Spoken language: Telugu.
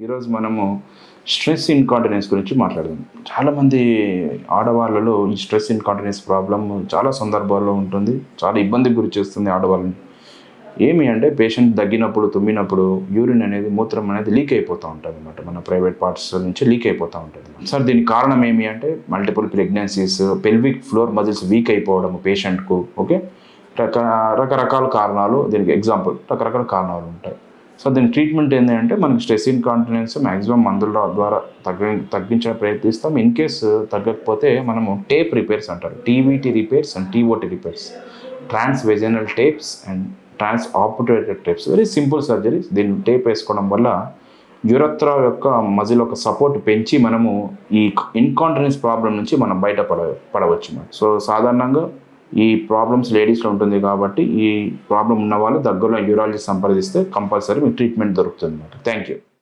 ఈరోజు మనము స్ట్రెస్ ఇన్కాంటినెన్స్ గురించి మాట్లాడదాం. చాలామంది ఆడవాళ్ళలో ఈ స్ట్రెస్ ఇన్కాంటినెన్స్ ప్రాబ్లం చాలా సందర్భాల్లో ఉంటుంది. చాలా ఇబ్బందికి గురి చేస్తుంది ఆడవాళ్ళని. ఏమి అంటే పేషెంట్ దగ్గినప్పుడు, తుమ్మినప్పుడు యూరిన్ అనేది, మూత్రం అనేది లీక్ అయిపోతూ ఉంటుంది అనమాట. మన ప్రైవేట్ పార్ట్స్ నుంచి లీక్ అయిపోతూ ఉంటుంది. సార్ దీనికి కారణం ఏమి అంటే multiple pregnancies, pelvic floor muscles week అయిపోవడం పేషెంట్కు. ఓకే, రకరకాల కారణాలు, దీనికి ఎగ్జాంపుల్ రకరకాల కారణాలు ఉంటాయి. సో దీని ట్రీట్మెంట్ ఏంటంటే మనకి స్ట్రెస్ ఇన్కాంటినెన్స్ మ్యాక్సిమం మందుల ద్వారా తగ్గించడం ప్రయత్నిస్తాం. ఇన్ కేసు తగ్గకపోతే మనము టేప్ రిపేర్స్ అంటారు, TVT repairs and TOT repairs, trans vaginal tapes and trans operated tapes. Very simple surgeries. దీన్ని టేప్ వేసుకోవడం వల్ల యురత్రా యొక్క మజిల్ యొక్క సపోర్ట్ పెంచి మనము ఈ ఇన్కాంటినెన్స్ ప్రాబ్లం నుంచి మనం బయటపడవచ్చు. సో సాధారణంగా ఈ ప్రాబ్లమ్స్ లేడీస్లో ఉంటుంది కాబట్టి ఈ ప్రాబ్లం ఉన్న వాళ్ళు దగ్గరలో యూరాలజిస్ట్ సంప్రదిస్తే కంపల్సరీ మీకు ట్రీట్మెంట్ దొరుకుతుంది అన్నమాట. Thank you.